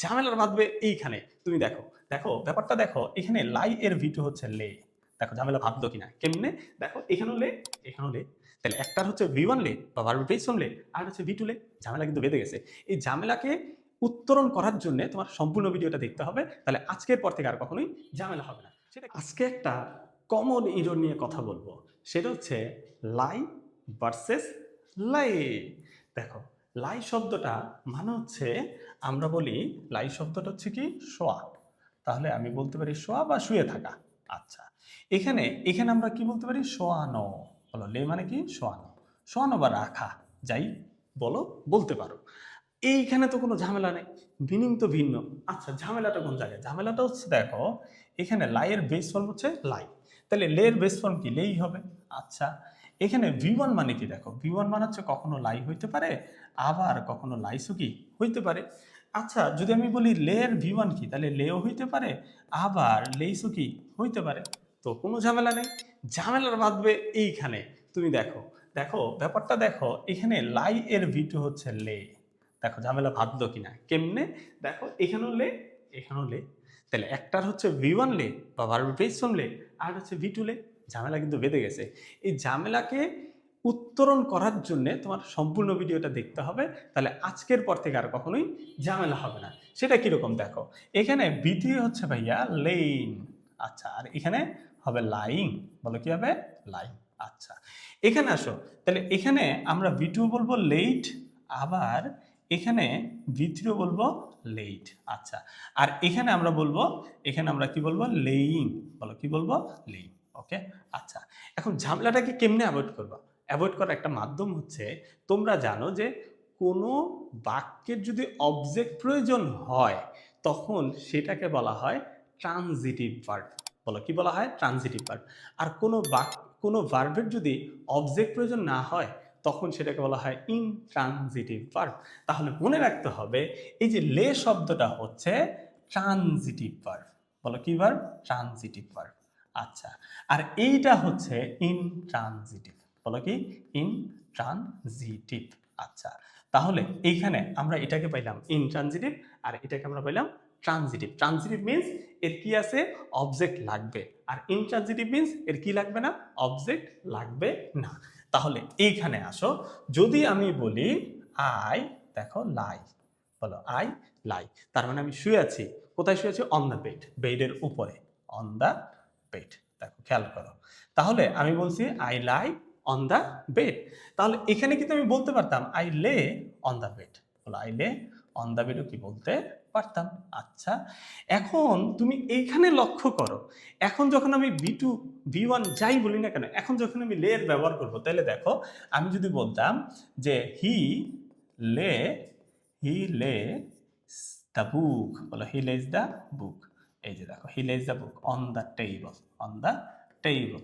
ঝামেলার বাঁধবে এইখানে। তুমি দেখো, ব্যাপারটা দেখো, এখানে লাই এর V2 হচ্ছে লে। দেখো ঝামেলা বাঁধলো কিনা? কেমনে? দেখো এখানেও লে, এখানেও লে। তাহলে একটার হচ্ছে V1 লে বা ভার্বের বেস ফর্ম লে, আর হচ্ছে V2 লে। ঝামেলা কিন্তু বেঁধে গেছে। এই ঝামেলাকে উত্তরণ করার জন্য তোমার সম্পূর্ণ ভিডিওটা দেখতে হবে। তাহলে আজকের পর থেকে আর কখনোই ঝামেলা হবে না। সেটা আজকে একটা কমন ইরর নিয়ে কথা বলবো। সেটা হচ্ছে লাই ভার্সেস লাই। দেখো লাই শব্দটা মানে হচ্ছে, আমরা বলি লাই শব্দটা হচ্ছে কি শোয়া। তাহলে আমি বলতে পারি শোয়া বা শুয়ে থাকা। আচ্ছা, এখানে এখানে আমরা কি বলতে পারি? শোয়ানো। বলো লে মানে কি? শোয়ানো। শোয়ানো বা রাখা, যাই বলো, বলতে পারো। এইখানে তো কোনো ঝামেলা নেই, মিনিং তো ভিন্ন। আচ্ছা, ঝামেলাটা কোন জায়গায়? ঝামেলাটা হচ্ছে দেখো, এখানে লাইয়ের বেস ফর্ম হচ্ছে লাই, তাহলে লের বেস ফর্ম কি? লেই হবে। আচ্ছা, এখানে V1 মানে কি? দেখো V1 মানে হচ্ছে কখনো লাই হইতে পারে, আবার কখনো লাইসও কি হইতে পারে। আচ্ছা, যদি আমি বলি লের V1 কি, তাহলে লেও হইতে পারে, আবার লেইসও কি হইতে পারে। তো কোনো ঝামেলা নেই, ঝামেলার বাঁধবে এইখানে। তুমি দেখো, ব্যাপারটা দেখো, এখানে লাই এর V2 হচ্ছে লে। দেখো ঝামেলা বাঁধলো কিনা? কেমনে? দেখো এখানেও লে, এখানেও লে। তাহলে একটার হচ্ছে V1 লে বা ভার্বের বেস ফর্ম লে, আর হচ্ছে V2 লে। ঝামেলা কিন্তু বেঁধে গেছে। এই ঝামেলাকে উত্তরণ করার জন্য তোমার সম্পূর্ণ ভিডিওটা দেখতে হবে। তাহলে আজকের পর থেকে আর কখনোই ঝামেলা হবে না। সেটা কিরকম? দেখো এখানে B3 হচ্ছে ভাইয়া লেইন। আচ্ছা, আর এখানে হবে লাইং। বলো কি হবে? লাইং। আচ্ছা, এখানে আসো। তাহলে এখানে আমরা V2 বলবো লেট, আবার এখানে V3 বলবো লেট। আচ্ছা, আর এখানে আমরা বলবো, এখানে আমরা কি বলবো? লেইং। বলো কি বলবো? লেইং। ওকে। আচ্ছা, এখন ঝামেলাটাকে কেমনে অ্যাভয়েড করবা? অ্যাভয়েড করার একটা মাধ্যম হচ্ছে, তোমরা জানো যে কোনো বাক্যের যদি অবজেক্ট প্রয়োজন হয়, তখন সেটাকে বলা হয় ট্রানজিটিভ ভার্ব। বলো কি বলা হয়? Transitive verb. আর কোনো ভার্বের যদি অবজেক্ট প্রয়োজন না হয়, তখন সেটাকে বলা হয় ইনট্রানজিটিভ ভার্ব। তাহলে মনে রাখতে হবে, এই যে লে শব্দটা হচ্ছে ট্রানজিটিভ ভার্ব। বলো কি ভার্ব? Transitive verb. আচ্ছা, আর এইটা হচ্ছে ইনট্রানজিটিভ। বলো কি? ইনট্রানজিটিভ। আচ্ছা, তাহলে এইখানে আমরা এটাকে পাইলাম ইনট্রানজিটিভ, আর এটাকে আমরা পাইলাম ট্রানজিটিভ। ট্রানজিটিভ মিন্স এর কি আছে? অবজেক্ট লাগবে। আর ইনট্রানজিটিভ মিন্স এর কি লাগবে না? অবজেক্ট লাগবে না। তাহলে এইখানে আসো, যদি আমি বলি আই, দেখো লাই, বলো আই লাই, তার মানে আমি শুয়ে আছি। কোথায় শুয়ে আছি? অন দ্য বেড, বেডের উপরে। On the bed. দেখো খেয়াল করো, তাহলে আমি বলছি I lie on the bed. তাহলে এখানে কিন্তু আমি বলতে পারতাম I lay on the bed. বলো আই লে অন দ্য বেডও কি বলতে পারতাম। আচ্ছা, এখন তুমি এইখানে লক্ষ্য করো, এখন যখন আমি V2 V1 যাই বলি না কেন, এখন যখন আমি লে এর ব্যবহার করবো, তাহলে দেখো আমি যদি বলতাম যে লে হি লে দ্য বুক, বলো হি লেজ দ্য বুক। এই যে দেখো হি লেজ the book on the table, on the table.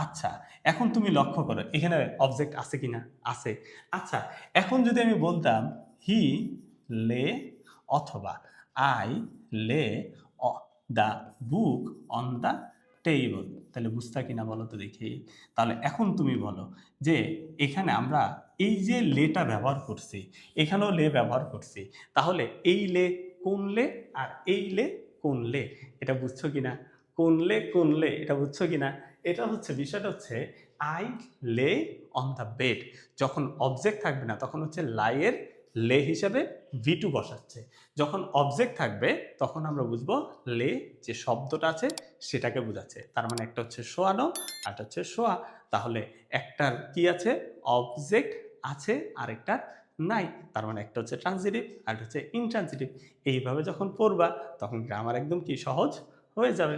আচ্ছা, এখন তুমি লক্ষ্য করো এখানে অবজেক্ট আছে কিনা? আছে। আচ্ছা, এখন যদি আমি বলতাম হি লে, অথবা আই লে the book on the table, তাহলে বুঝতা কিনা বলো তো দেখি। তাহলে এখন তুমি বলো যে এখানে আমরা এই যে লেটা ব্যবহার করছি, এখানেও লে ব্যবহার করছি, তাহলে এই লে কোন লে, আর এই লে কোন লে, এটা বুঝছো কিনা? কোন লে কোন লে, এটা বুঝছো কিনা? এটা হচ্ছে বিষয়টা হচ্ছে I lay on the bed, যখন অবজেক্ট থাকবে না তখন হচ্ছে লাইয়ের লে হিসেবে V2 বসাচ্ছে। যখন অবজেক্ট থাকবে তখন আমরা বুঝবো লে যে শব্দটা আছে সেটাকে বোঝাচ্ছে। তার মানে একটা হচ্ছে শোয়ানো, আর একটা হচ্ছে শোয়া। তাহলে একটার কি আছে? অবজেক্ট আছে, আর একটা নাই। তার মানে একটা হচ্ছে ট্রানজিটিভ, আর একটা হচ্ছে ইনট্রানজিটিভ। এইভাবে যখন পড়বা তখন গ্রামার একদম কি সহজ হয়ে যাবে।